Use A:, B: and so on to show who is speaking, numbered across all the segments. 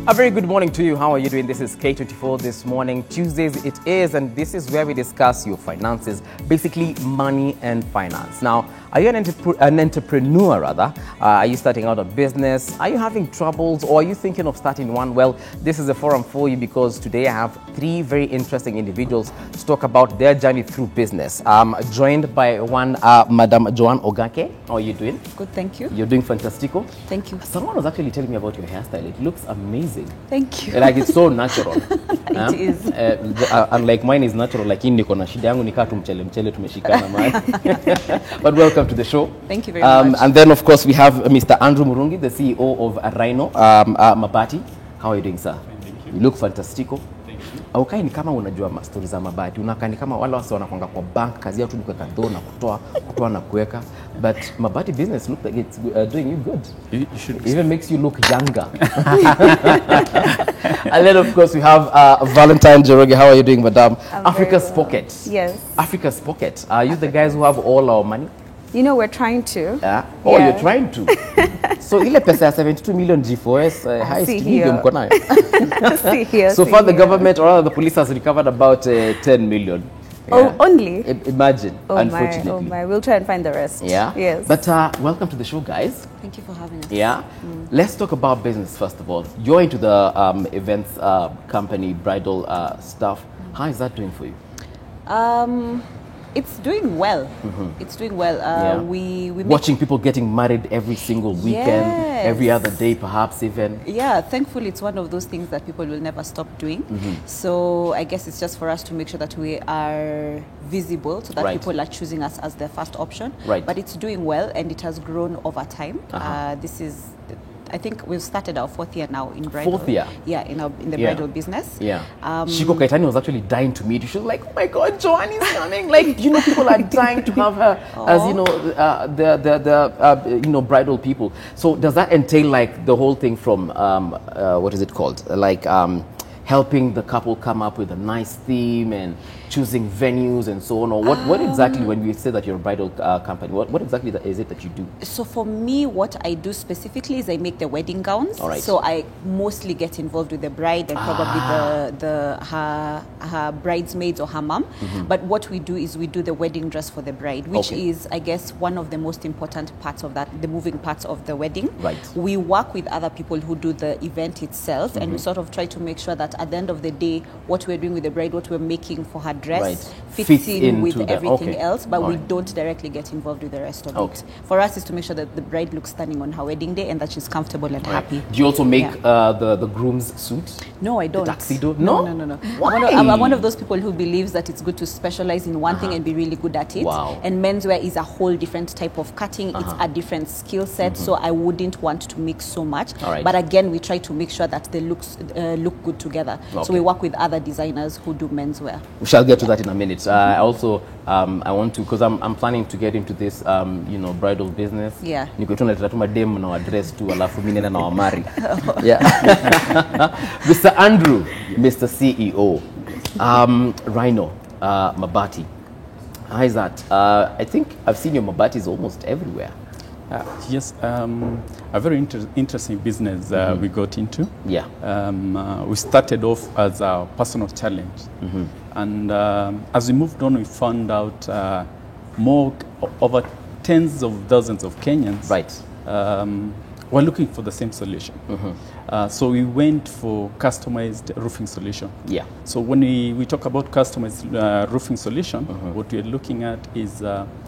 A: A very good morning to you. How are you doing? This is K24 this morning. Tuesdays it is, and this is where we discuss your finances, basically money and finance. Now, are you an entrepreneur rather? Are you starting out a business? Are you having troubles, or are you thinking of starting one? Well, this is a forum for you because today I have three very interesting individuals to talk about their journey through business. I'm joined by one, Madam Joanne Ogake. How are you doing?
B: Good, thank you.
A: You're doing fantastico.
B: Thank you.
A: Someone was actually telling me about your hairstyle. It looks amazing.
B: Thank you.
A: Like it's so natural.
B: It is.
A: Unlike mine is natural, like in niko na shida yangu nika mchele tumeshikana man. But welcome to the show.
B: Thank you very much.
A: And then of course we have Mr. Andrew Murungi, the CEO of Rhino Mabati. How are you doing, sir?
C: Thank you.
A: You look fantastico. Aukai ni kama unajua stories za mabati. Unakaa ni kama wale wase wanakwanga kwa bank, kazi yao tu ni kuweka ndoo na kutoa na kuweka. But Mabati business looks like it's doing you good.
C: You should
A: it even makes you look younger. And then of course we have Valentine Joroge. How are you doing, madam? Africa's Pocket.
B: Yes.
A: Africa's Pocket. Are you the guys who have all our money?
B: You know, we're trying to.
A: Yeah. Oh,
B: yeah.
A: You're trying to. So ile pesa ya 72 million G4S highest medium mko nayo.
B: See here.
A: So far the government or rather the police has recovered about 10 million.
B: Yeah. Oh, only?
A: Imagine,
B: oh
A: unfortunately.
B: Oh my, we'll try and find the rest.
A: Yeah?
B: Yes.
A: But welcome to the show, guys.
B: Thank you for having us.
A: Yeah? Let's talk about business first of all. You're into the events company, bridal stuff. How is that doing for you?
B: It's doing well. It's doing well.
A: Yeah.
B: We
A: watching people getting married every single weekend,
B: yes.
A: every other day perhaps even.
B: Yeah, thankfully it's one of those things that people will never stop doing. So I guess it's just for us to make sure that we are visible so that people are choosing us as their first option.
A: Right.
B: But it's doing well and it has grown over time. This is, I think we've started our 4th year now in bridal.
A: 4th year?
B: Yeah, in the bridal business.
A: Yeah. Shiko Kaitani was actually dying to meet you. She was like, oh my God, Joanne is coming. Like, you know, people are dying to have her as, you know, the bridal people. So does that entail like the whole thing from, what is it called? Like helping the couple come up with a nice theme and choosing venues and so on? Or what exactly, when we say that you're a bridal company, what exactly is it that you do? So
B: for me, what I do specifically is I make the wedding gowns.
A: All right.
B: So I mostly get involved with the bride and probably her bridesmaids or her mom. But what we do is we do the wedding dress for the bride, which is, I guess, one of the most important parts of that, the moving parts of the wedding.
A: Right.
B: We work with other people who do the event itself, and we sort of try to make sure that at the end of the day, what we're doing with the bride, what we're making for her dress, fits in with everything else, but we don't directly get involved with the rest of it. For us is to make sure that the bride looks stunning on her wedding day and that she's comfortable and happy.
A: Do you also make the groom's suits?
B: No, I don't.
A: The tuxedo?
B: No.
A: Why?
B: I'm one of those people who believes that it's good to specialize in one thing and be really good at it.
A: Wow.
B: And menswear is a whole different type of cutting. It's a different skill set, so I wouldn't want to mix so much. But again, we try to make sure that the looks look good together. So we work with other designers who do menswear. We shall get to that in a minute.
A: I also I want to, because I'm planning to get into this bridal business.
B: Yeah.
A: Niko tu natuma dem na address tu alafu mimi nenda na wamari. Yeah. Mr. Andrew, Mr. CEO, Rhino Mabati. How is that? I think I've seen your Mabatis almost everywhere.
C: Yes, a very interesting business we got into.
A: Yeah.
C: We started off as a personal challenge. And as we moved on, we found out over tens of thousands of Kenyans were looking for the same solution. So we went for customized roofing solution.
A: Yeah.
C: So when we talk about customized roofing solution, what we're looking at is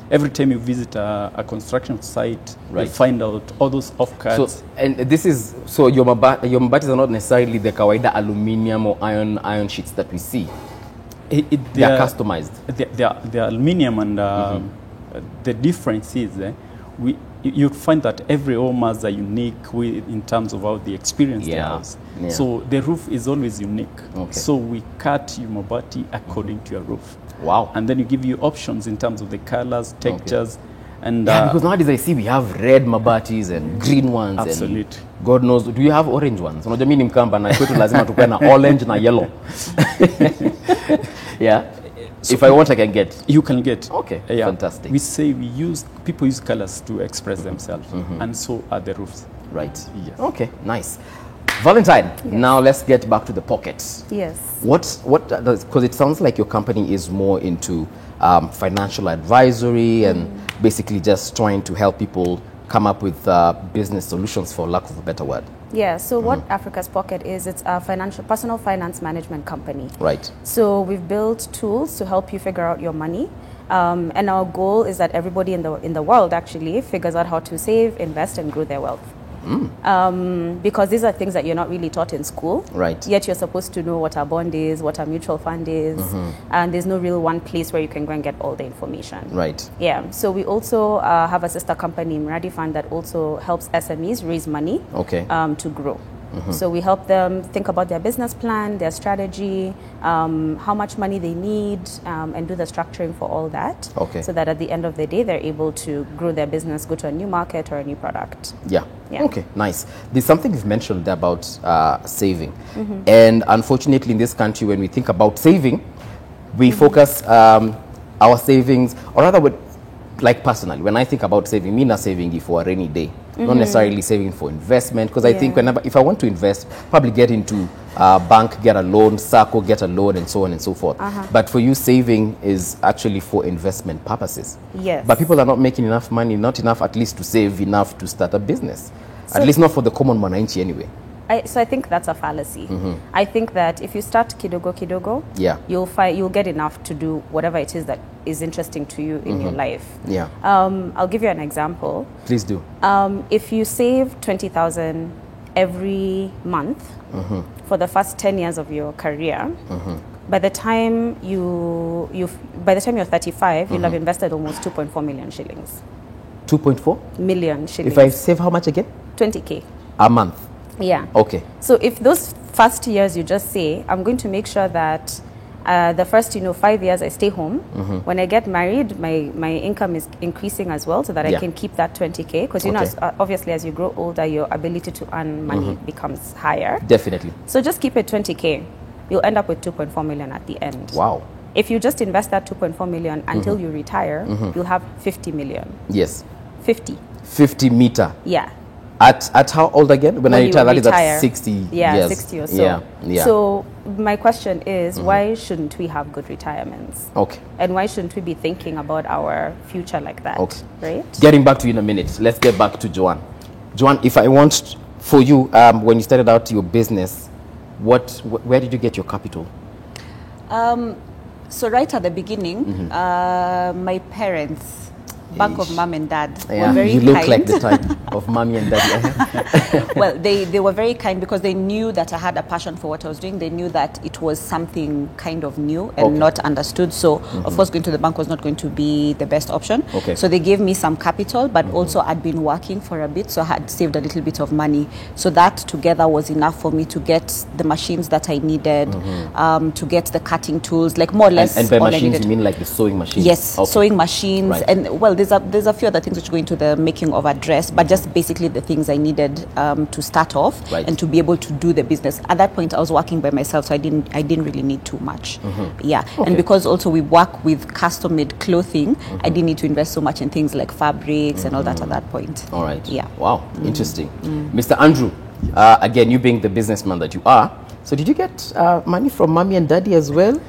C: every time you visit a construction site, you find out all those off-cuts.
A: So, and this is, so your mabatis are not necessarily the kawaida aluminium or iron sheets that we see. They are customized.
C: They are aluminium, and the difference is you find that every home has a unique way in terms of how they experience the house. Yeah. So the roof is always unique. So we cut your mabati according to your roof.
A: Wow.
C: And then we give you options in terms of the colors, textures. And
A: because nowadays I see we have red mabatis and green ones.
C: Absolutely.
A: And God knows, do you have orange ones? Unajua mimi ni Mkamba na kwetu lazima tukuwe na orange na yellow. Yeah. So if I want, I can get.
C: You can get.
A: Okay, fantastic.
C: We say people use colors to express themselves, and so are the roofs.
A: Right.
C: Yes.
A: Okay, nice. Valentine, now let's get back to the pockets.
B: Yes.
A: Because it sounds like your company is more into financial advisory and basically just trying to help people come up with business solutions, for lack of a better word.
B: Yeah, so what Africa's Pocket is, it's a personal finance management company.
A: Right.
B: So we've built tools to help you figure out your money. And our goal is that everybody in the world actually figures out how to save, invest, and grow their wealth. Because these are things that you're not really taught in school.
A: Right.
B: Yet you're supposed to know what a bond is, what a mutual fund is, and there's no real one place where you can go and get all the information.
A: Right.
B: Yeah. So we also have a sister company, Mradi Fund, that also helps SMEs raise money to grow. So we help them think about their business plan, their strategy, how much money they need, and do the structuring for all that. So that at the end of the day, they're able to grow their business, go to a new market or a new product.
A: Yeah. Okay, nice. There's something you've mentioned about saving. And unfortunately, in this country, when we think about saving, we focus our savings, or rather, like personally, when I think about saving, me not saving for a rainy day. Not necessarily saving for investment, because I think if I want to invest, probably get into a bank, get a loan, SACCO, get a loan, and so on and so forth. But for you, saving is actually for investment purposes.
B: Yes.
A: But people are not making enough money, not enough at least to save enough to start a business. So at least not for the common mwananchi anyway.
B: So I think that's a fallacy. I think that if you start kidogo, you'll get enough to do whatever it is that is interesting to you in your life.
A: Yeah.
B: I'll give you an example.
A: Please do.
B: If you save 20,000 every month for the first 10 years of your career, by the time you're 35, you'll have invested almost 2.4 million shillings.
A: 2.4
B: million shillings.
A: If I save how much again?
B: 20K
A: a month.
B: Yeah.
A: Okay.
B: So if those first years you just say, I'm going to make sure that the first 5 years I stay home. When I get married, my income is increasing as well, so that I can keep that 20K. Because obviously as you grow older, your ability to earn money becomes higher.
A: Definitely.
B: So just keep it 20K. You'll end up with 2.4 million at the end.
A: Wow.
B: If you just invest that 2.4 million until you retire, you'll have 50 million.
A: Yes.
B: 50
A: meter.
B: Yeah.
A: At how old again? When I retire, that is at 60 years.
B: 60 or so.
A: Yeah.
B: So my question is, why shouldn't we have good retirements?
A: Okay.
B: And why shouldn't we be thinking about our future like that?
A: Okay.
B: Right?
A: Getting back to you in a minute. Let's get back to Joanne. Joanne, if I want for you, when you started out your business, where did you get your capital?
B: So right at the beginning, my parents, back of mom and dad, were very kind.
A: You look like the type of mommy and daddy.
B: Well, they were very kind because they knew that I had a passion for what I was doing. They knew that it was something kind of new and not understood. So, of course, going to the bank was not going to be the best option. So they gave me some capital, but also I'd been working for a bit, so I had saved a little bit of money. So that together was enough for me to get the machines that I needed, to get the cutting tools, like more or less.
A: And by machines, you mean like the sewing machines?
B: Yes, sewing machines. And, well, there's a few other things which go into the making of a dress, but just basically the things I needed to start off and to be able to do the business. At that point, I was working by myself, so I didn't really need too much. And because also we work with custom-made clothing, I didn't need to invest so much in things like fabrics and all that at that point.
A: All right.
B: Yeah.
A: Wow. Interesting. Mr. Andrew, again, you being the businessman that you are, so did you get money from mommy and daddy as well?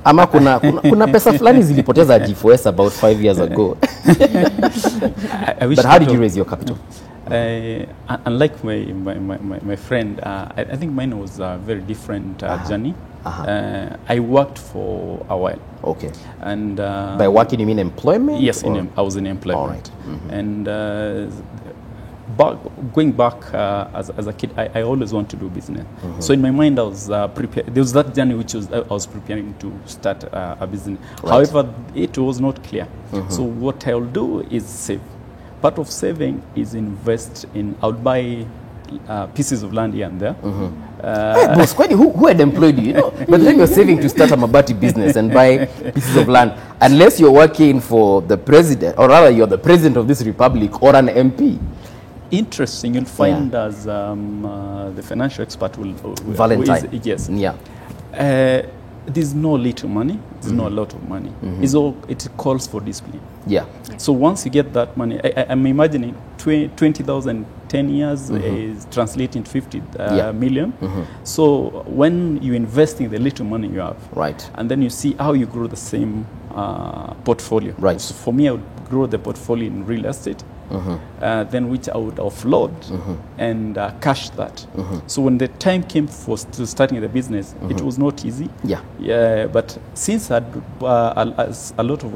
A: Ama kuna pesa fulani zilipoteza G4S about 5 years ago. But how did you raise your capital?
C: Unlike my friend, I think mine was a very different journey. I worked for a while. Okay. And
A: by working, you mean employment?
C: Yes, I was in employment. All right. And going back as a kid, I always want to do business. So in my mind, I was prepared. There was that journey which I was preparing to start a business. Right. However, it was not clear. So what I'll do is save. Part of saving is invest in. I would buy pieces of land here and there.
A: Who had employed you? But then you're saving to start a mabati business and buy pieces of land, unless you're working for the president, or rather you're the president of this republic or an MP.
C: Interesting. You'll find as the financial expert will
A: Valentine.
C: Yes.
A: Yeah.
C: There's no little money. There's no a lot of money. It calls for discipline.
A: Yeah.
C: So once you get that money, I'm imagining 20,000 10 years is translating to 50 million. So when you invest in the little money you have,
A: right,
C: and then you see how you grow the same portfolio.
A: Right.
C: So for me, I would grow the portfolio in real estate, then which I would offload and cash that. So when the time came for starting the business, it was not easy. Yeah. But since I had a lot of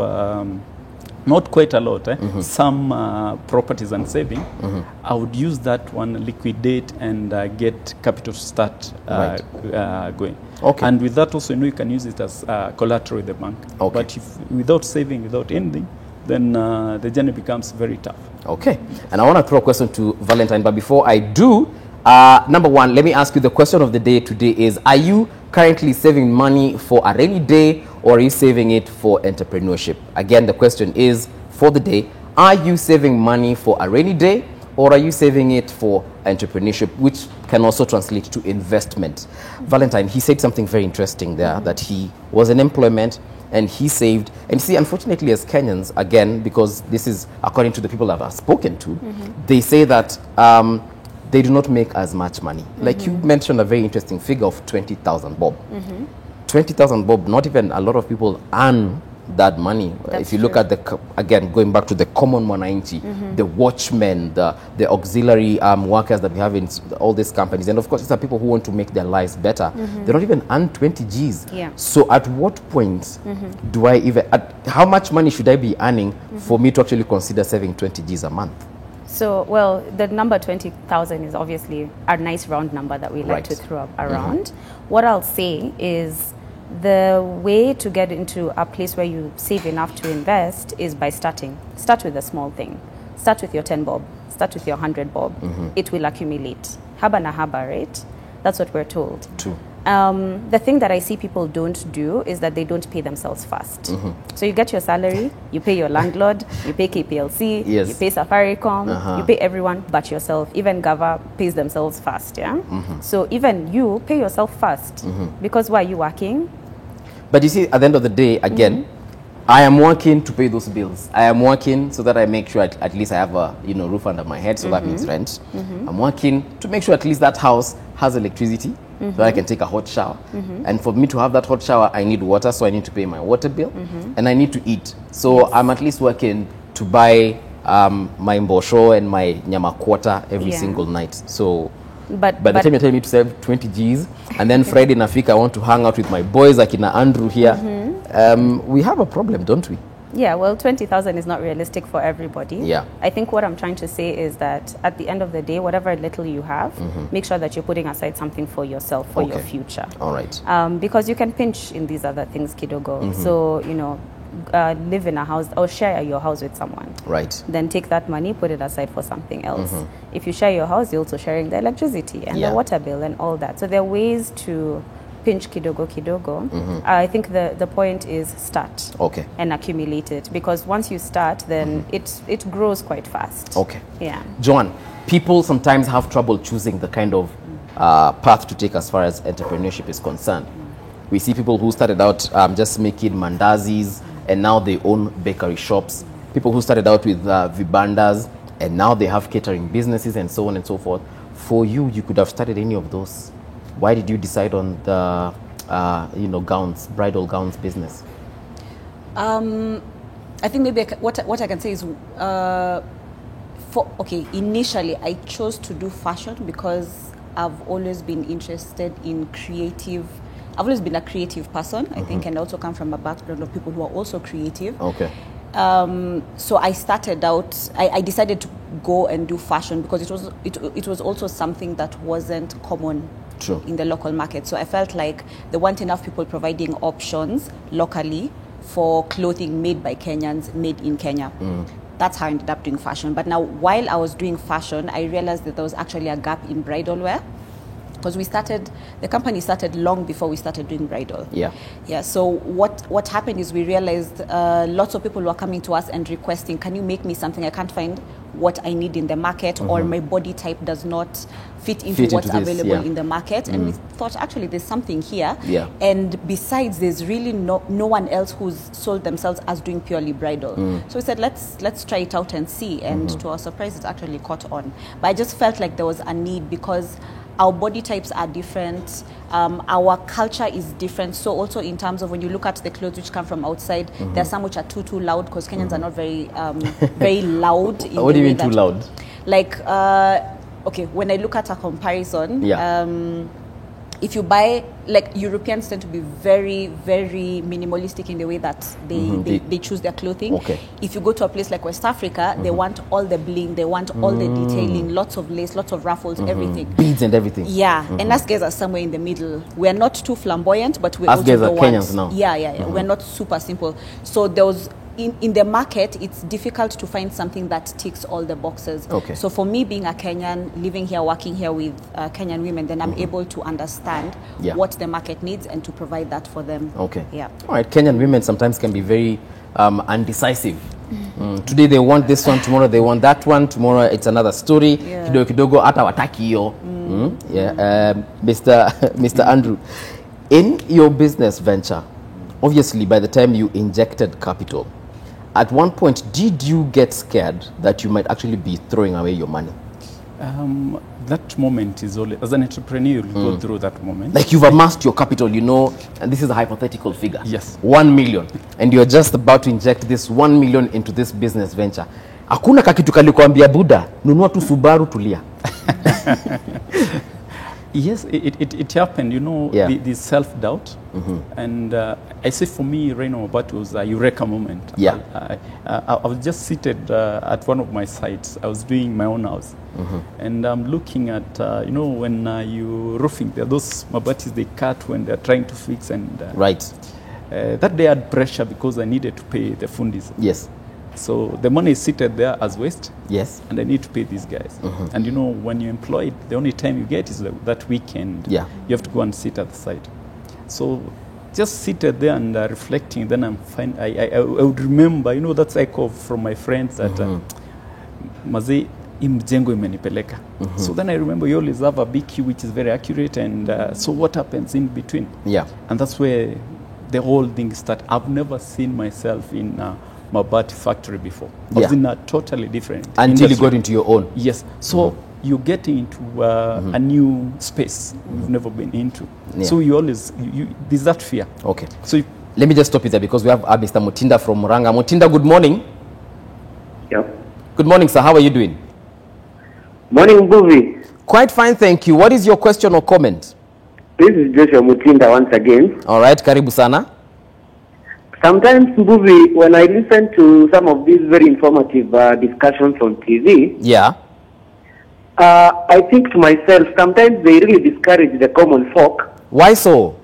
C: not quite a lot, some properties and saving, I would use that one, liquidate and get capital to start going.
A: Okay.
C: And with that also, you can use it as collateral with the bank.
A: Okay.
C: But if without saving, without anything, then the journey becomes very tough.
A: Okay. And I want to throw a question to Valentine, but before I do, number one, let me ask you, the question of the day today is, are you currently saving money for a rainy day, or are you saving it for entrepreneurship? Again, the question is for the day, are you saving money for a rainy day, or are you saving it for entrepreneurship, which can also translate to investment? Valentine, he said something very interesting there, that he was in employment and he saved. And see, unfortunately, as Kenyans, again, because this is according to the people that I've spoken to, they say that they do not make as much money. Like you mentioned a very interesting figure of 20,000 bob. 20,000 bob, not even a lot of people earn that money.
B: That's
A: if you look at the, again, going back to the common mwananchi, the watchmen, the auxiliary workers that we have in all these companies, and of course, these are people who want to make their lives better. They don't even earn 20 Gs.
B: Yeah.
A: So at what point do I even, how much money should I be earning for me to actually consider saving 20 Gs a month?
B: So, well, the number 20,000 is obviously a nice round number that we like to throw up around. What I'll say is the way to get into a place where you save enough to invest is by starting. Start with a small thing. Start with your 10 bob. Start with your 100 bob. It will accumulate. Haba na haba, right? That's what we're told.
A: True.
B: The thing that I see people don't do is that they don't pay themselves first. So you get your salary, you pay your landlord, you pay KPLC, you pay Safaricom, you pay everyone but yourself. Even Gava pays themselves first, yeah? So even you pay yourself first. Because why are you working?
A: But you see, at the end of the day, again, I am working to pay those bills. I am working so that I make sure at least I have a roof under my head, so that means rent. I'm working to make sure at least that house has electricity, so that I can take a hot shower. And for me to have that hot shower, I need water, so I need to pay my water bill, and I need to eat. So I'm at least working to buy my mbosho and my nyama quarter every single night. So but by the time you're telling me to save 20 Gs, and then Friday Nafika I want to hang out with my boys like in Andrew here, we have a problem, don't we?
B: Yeah, well, 20,000 is not realistic for everybody.
A: Yeah.
B: I think what I'm trying to say is that at the end of the day, whatever little you have, make sure that you're putting aside something for yourself, for your future.
A: All right.
B: Because you can pinch in these other things, kidogo. So, live in a house or share your house with someone.
A: Right.
B: Then take that money, put it aside for something else. If you share your house, you're also sharing the electricity and the water bill and all that. So there are ways to pinch kidogo. I think the point is start and accumulate it, because once you start, then it grows quite fast.
A: Okay.
B: Yeah.
A: Joan, people sometimes have trouble choosing the kind of path to take as far as entrepreneurship is concerned. We see people who started out just making mandazis, and now they own bakery shops. People who started out with vibandas, and now they have catering businesses and so on and so forth. For you, you could have started any of those. Why did you decide on the, bridal gowns business?
B: I think maybe what I can say is, initially I chose to do fashion because I've always been interested in creative. I've always been a creative person, I think, and also come from a background of people who are also creative.
A: Okay.
B: So I started out, I decided to go and do fashion because it was also something that wasn't common in the local market. So I felt like there weren't enough people providing options locally for clothing made by Kenyans, made in Kenya. That's how I ended up doing fashion. But now, while I was doing fashion, I realized that there was actually a gap in bridal wear. Because the company started long before we started doing bridal. Yeah. So what happened is we realized lots of people were coming to us and requesting, can you make me something? I can't find what I need in the market, or my body type does not fit into what's available in the market. And we thought, actually, there's something here. And besides, there's really no one else who's sold themselves as doing purely bridal. So we said, let's try it out and see. And to our surprise, it actually caught on. But I just felt like there was a need, because our body types are different, our culture is different. So also in terms of when you look at the clothes which come from outside, there are some which are too loud, because Kenyans are not very very loud.
A: What do you mean too loud?
B: Like, okay, when I look at a comparison, if you buy, like, Europeans tend to be very, very minimalistic in the way that they choose their clothing. If you go to a place like West Africa, they want all the bling, they want all the detailing, lots of lace, lots of ruffles, everything.
A: Beads and everything.
B: And us guys are somewhere in the middle. We're not too flamboyant, but we're
A: us
B: also
A: guys are Kenyans now.
B: We're not super simple. So there was, in the market, it's difficult to find something that ticks all the boxes. So for me, being a Kenyan, living here, working here with Kenyan women, then I'm able to understand what the market needs and to provide that for them. All
A: right, Kenyan women sometimes can be very undecisive. Today they want this one, tomorrow they want that one, tomorrow it's another story. Kidogo kidogo hata wataki hiyo. Mr. Andrew, in your business venture, obviously by the time you injected capital, at one point, did you get scared that you might actually be throwing away your money?
C: That moment is always, as an entrepreneur, you go through that moment.
A: Like, you've amassed your capital, you know, and this is a hypothetical figure.
C: 1
A: million. And you're just about to inject this 1 million into this business venture. Hakuna kakitu kalikuambia Buddha, nunua tu Subaru tulia.
C: Yes, it happened, you know, the self-doubt. And I say for me, Reno, but it was a eureka moment. I was just seated at one of my sites. I was doing my own house. And I'm looking at, you know, when you roofing, there are those mabatis they cut when they're trying to fix. And that day I had pressure because I needed to pay the fundis. So the money is seated there as waste. And I need to pay these guys. And you know, when you're employed, the only time you get is that weekend. You have to go and sit at the site. So just seated there and reflecting, then I'm fine. I would remember, you know, that's echo from my friends that Maze imjengo imenipeleka. So then I remember you always have a BQ which is very accurate, and so what happens in between? And that's where the whole thing started. I've never seen myself in Mabati factory before. I was in a totally different
A: until
C: industry.
A: You got into your own.
C: So you're getting into a new space you've never been into. So you always, there's that fear.
A: So let me just stop you there, because we have Mr. Mutinda from Muranga. Mutinda, good morning. Good morning, sir. How are you doing?
D: Morning, Buvi.
A: Quite fine, thank you. What is your question or comment?
D: This is Joshua Mutinda once again.
A: All right, karibu sana.
D: Sometimes, Mbuvi, when I listen to some of these very informative discussions on TV, I think to myself, sometimes they really discourage the common folk.
A: Why so?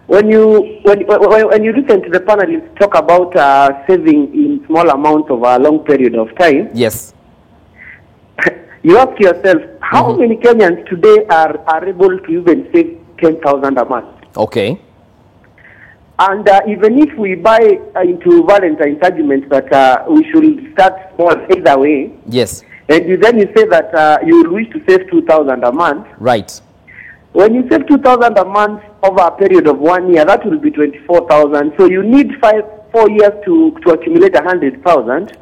D: When you listen to the panelists talk about saving in small amounts of a long period of time, you ask yourself, how many Kenyans today are able to even save 10,000 a month? And even if we buy into Valentine's argument that we should start small either way, and then you say that you wish to save 2,000 a month, when you save 2,000 a month over a period of 1 year, that will be 24,000. So you need 4 years to accumulate 100,000.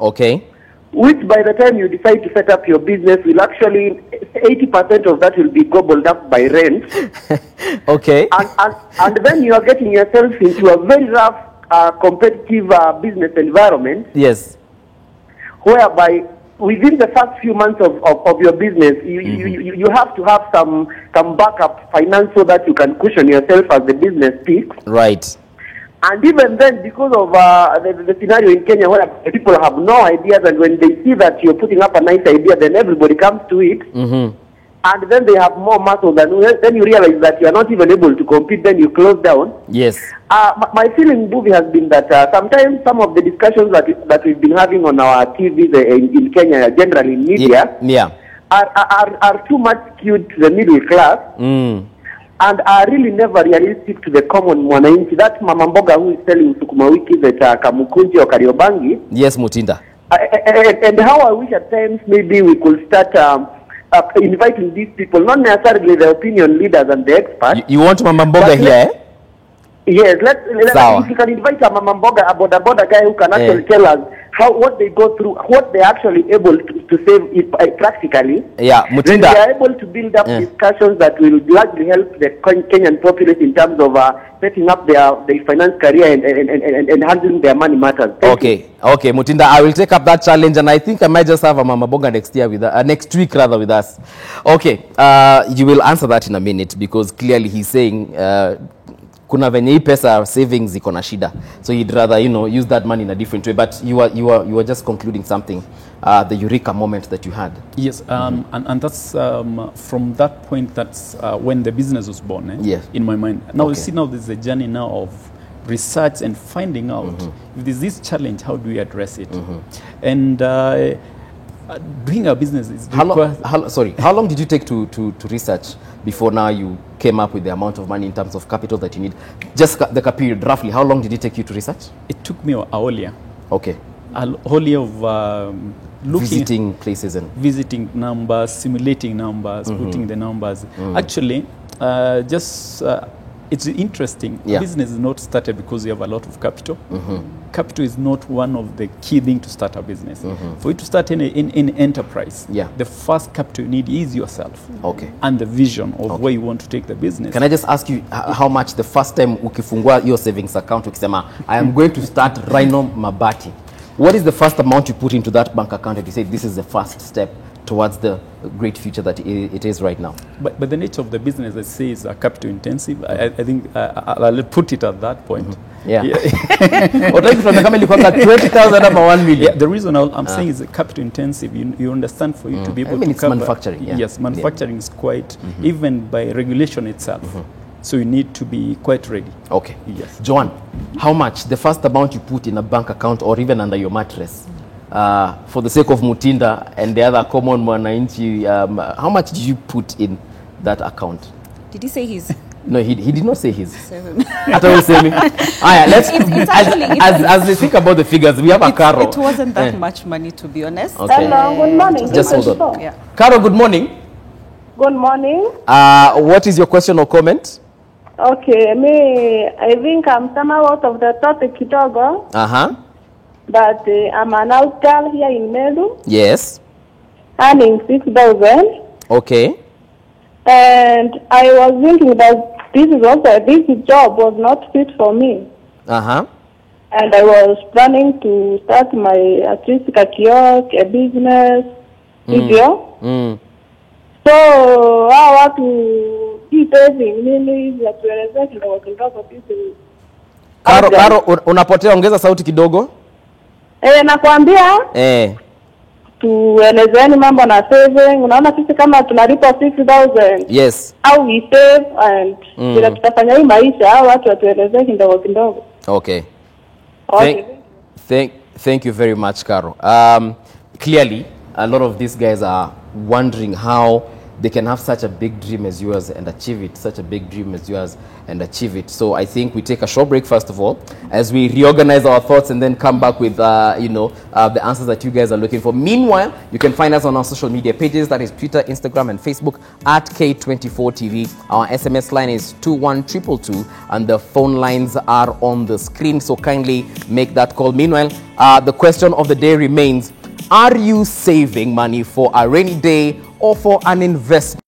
D: Which by the time you decide to set up your business will actually, 80% of that will be gobbled up by rent. And then you are getting yourself into a very rough competitive business environment. Whereby within the first few months of your business, you have to have some backup finance so that you can cushion yourself as the business peaks. And even then, because of the scenario in Kenya where people have no ideas, and when they see that you're putting up a nice idea, then everybody comes to it. And then they have more muscle than then you realize that you are not even able to compete, then you close down. My feeling, Buvi, has been that sometimes some of the discussions that we've been having on our TVs in Kenya, generally in media, are too much skewed to the middle class. And are really never realistic to the common mwananchi. That mama mboga who is selling sukuma wiki at Kamukunji or Kariobangi.
A: Mutinda.
D: And how I wish at times maybe we could start inviting these people, not necessarily the opinion leaders and the experts.
A: You want Mama Mboga here, eh?
D: Yes, let's if you can invite a Mama Mboga, a boda guy who can actually tell us what they go through, what they're actually able to save practically.
A: Yeah,
D: Mutinda. Then they are able to build up discussions that will largely help the Kenyan populace in terms of setting up their finance career and handling their money matters.
A: Okay, Mutinda, I will take up that challenge, and I think I might just have a Mama Mboga next week with us. Okay, you will answer that in a minute, because clearly he's saying kuna venye hii pesa savings iko na shida, so he'd rather use that money in a different way. But you were just concluding something, the eureka moment that you had.
C: Yes, and that's from that point, that's when the business was born.
A: Yes.
C: In my mind. Now you see, now there's a journey now of research and finding out if there's this challenge, how do we address it? And doing a business is
A: how long did you take to research before now you came up with the amount of money in terms of capital that you need? Just the period, roughly, how long did it take you to research?
C: It took me a whole year.
A: Okay.
C: A whole year of
A: visiting places and
C: visiting numbers, simulating numbers, putting the numbers. Actually, it's interesting. Business is not started because you have a lot of capital. Capital is not one of the key things to start a business. For you to start in enterprise, the first capital you need is yourself.
A: Okay.
C: And the vision of where you want to take the business.
A: Can I just ask you how much the first time ukifungua your savings account ukisema I am going to start Rhino Mabati, what is the first amount you put into that bank account and you say this is the first step towards the great future that it is right now?
C: But the nature of the business, I say, is capital intensive. I think I'll put it at that point.
A: Yeah. 20,000 or 1 million.
C: Yeah, the reason I'm saying is capital intensive. You understand, for you to be able to
A: it's manufacturing.
C: Yes, manufacturing is quite, even by regulation itself. So you need to be quite ready.
A: Okay.
C: Yes.
A: Joanne, how much, the first amount you put in a bank account or even under your mattress, for the sake of Mutinda and the other common mwananchi, how much did you put in that account?
B: Did he say his?
A: No, he did not say his.
B: 7.
A: Let's as they think about the figures, we have a Caro.
B: It wasn't that much money, to be honest.
A: Okay.
E: Hello, good morning.
A: Just hold on. Yeah. Caro, good morning.
E: Good morning.
A: What is your question or comment?
E: Okay, I think I'm somehow out of the topic kidogo. But I'm an out girl here in Meru.
A: Yes.
E: Earning 6,000.
A: Okay.
E: And I was thinking that this job was not fit for me. And I was planning to start at least a kiosk, a business, video. So I want to keep saving nini ya kuelezea kidogo sisi.
A: Karo, unapotea, ongeza sauti kidogo.
E: Nakwambia. Tuelezeni mambo na saving. Unaona sisi kama tunalipa 6,000.
A: Yes.
E: How we save and bila tutafanya hii maisha, au watu watuelezee kidogo.
A: Okay. Thank you very much, Caro. Clearly, a lot of these guys are wondering how they can have such a big dream as yours and achieve it, So I think we take a short break first of all, as we reorganize our thoughts and then come back with, the answers that you guys are looking for. Meanwhile, you can find us on our social media pages, that is Twitter, Instagram, and Facebook at K24 TV. Our SMS line is 21222, and the phone lines are on the screen, so kindly make that call. Meanwhile, the question of the day remains, are you saving money for a rainy day or for an investment?